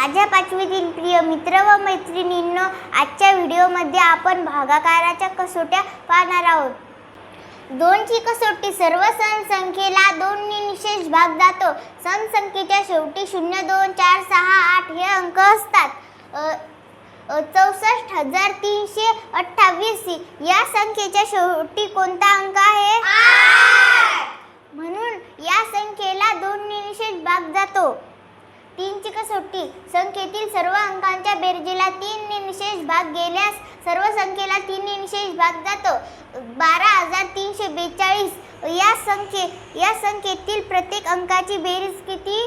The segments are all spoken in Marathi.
माझ्या पाचवीतील प्रिय मित्र व मैत्रिणींनो, आजच्या व्हिडिओमध्ये आपण भागाकाराच्या कसोट्या पाहणार आहोत. 2 ची कसोटी सर्व सम संख्येला 2 ने निशेष भाग जातो. सम संख्येच्या शेवटी 0, 2, 4, 6, 8 हे अंक असतात. 64,328 या संख्येच्या शेवटी कोणता अंक आहे? 8. म्हणून या संख्येला 2 ने निशेष भाग जातो. 3 ची कसोटी संख्येतील सर्व अंकांच्या बेरजेला 3 ने निशेष भाग गेल्यास सर्व संख्येला 3 ने निशेष भाग जातो. 12,342 या संख्येतील प्रत्येक अंकाची बेरीज किती?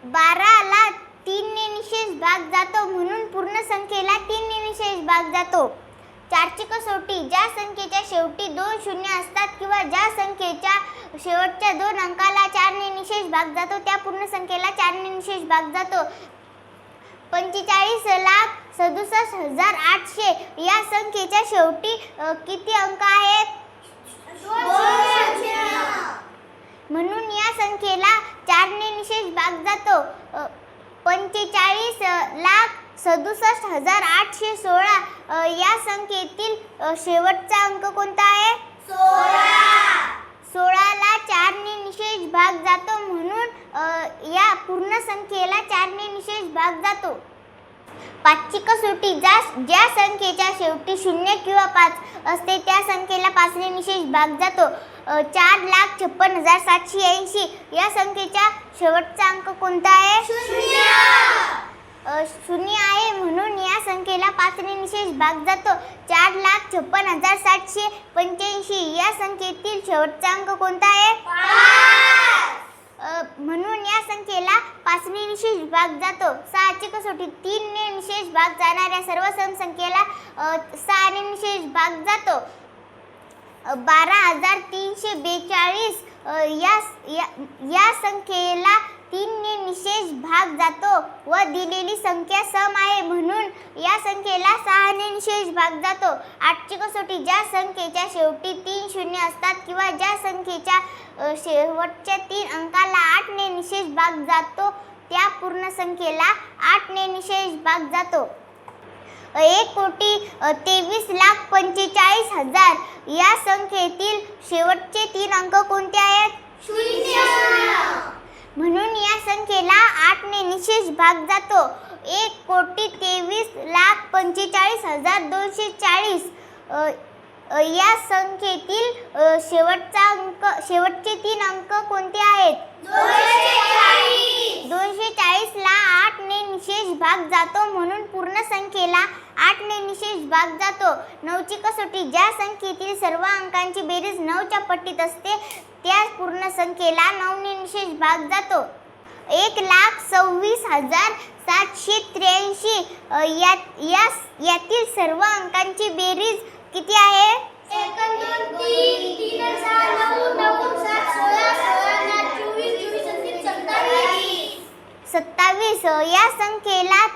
12 ला 3 ने निशेष भाग जातो, म्हणून पूर्ण संख्येला 3 ने निशेष भाग जातो. 4 ची कसोटी ज्या संख्येच्या शेवटी 2 शून्य असतात किंवा ज्या संख्येच्या शेवटच्या 2 अंकाला 4 ने निशेष भाग जातो त्या पूर्ण संख्येला 4 ने निशेष भाग जातो. 45,67,800 या संख्येच्या शेवटी किती अंक आहेत? 2. म्हणून या संख्येला 4 ने निशेष भाग जातो. 45,67,816 या संख्येतील शेवटचा अंक कोणता आहे? 16 ला 4 ने निशेष भाग जातो, म्हणून या पूर्ण संख्येला 4 ने निशेष भाग जातो. 5 ची कसोटी ज्या संख्येच्या शेवटी 0 किंवा 5 असते त्या संख्येला 5 ने निशेष भाग जातो. 4,56,780 या संख्येचा शेवटचा अंक कोणता आहे? 0 आहे, म्हणून या संख्येला 5 ने निशेष भाग जातो. 4,56,785 या संख्येतील शेवटचा अंक कोणता आहे? 5. म्हणून या संख्येला 5 ने निशेष भाग जातो. 6 ची कसोटी 3 ने निशेष भाग जाणाऱ्या सर्व सम संख्येला 6 ने निशेष भाग जातो. 12,342 या संख्येला 3 ने निशेष भाग जातो व दिलेली संख्या सम आहे, म्हणून या संख्येला 6 ने निशेष भाग जातो. 8 ची कसोटी ज्या संख्येच्या शेवटी 3 शून्य असतात किंवा ज्या संख्येच्या शेवटच्या 3 अंकाला 8 ने निशेष भाग जातो त्या पूर्ण संख्येला 8 ने निशेष भाग जातो. 1,23,45,000 या संख्येतील शेवटचे 3 अंक कोणते आहेत? 0. म्हणून या संख्येला 8 ने निशेष भाग जातो. 1,23,45,240 या संख्येतील शेवटचे 3 अंक कोणते आहेत? 240 ला 8 ने निशेष भाग जातो, म्हणून पूर्ण संख्येला 8 ने निशेष भाग जातो. 9 ची कसोटी ज्या संख्येतील सर्व अंकांची बेरीज 9 च्या पटीत असते त्या पूर्ण संख्येला 9 ने निशेष भाग जातो. 1,26,783 यातील सर्व अंकांची बेरीज किती आहे? 27 या संख्येला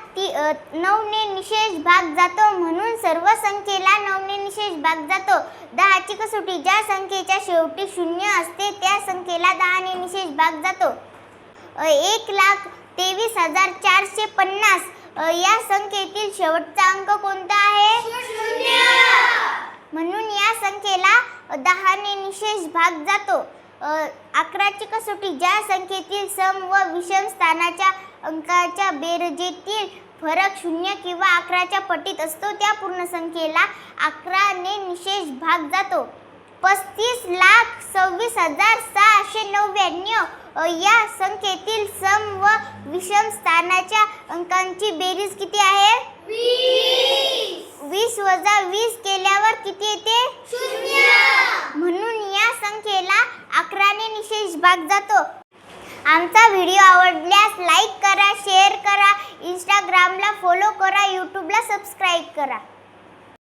9 ने निशेष भाग जातो, म्हणून सर्व संख्येला 9 ने निशेष भाग जातो. 10 ची कसोटी ज्या संख्येच्या शेवटी 0 असते त्या संख्येला 10 ने निशेष भाग जातो. 1,23,450 या संख्येतील शेवटचा अंक कोणता आहे? 0. म्हणून या संख्येला 10 ने निशेष भाग जातो. 11 ची कसोटी ज्या संख्येतील सम व विषम स्थानाच्या अंकाच्या बेरजेतील फरक 0 किंवा 11 पटीत असतो त्या पूर्ण संख्येला 11 ने निशेष भाग जातो. 35,26,699 या संख्येतील सम व विषम स्थानाच्या अंकांची बेरीज किती आहे? 20 वजा 20 केल्यावर किती येते? 0. म्हणून या संख्येला 11 ने निशेष भाग जातो. आमचा व्हिडिओ आवडल्यास लाईक करा, शेअर करा, इंस्टाग्रामला फॉलो करा, यूट्यूबला सबस्क्राईब करा.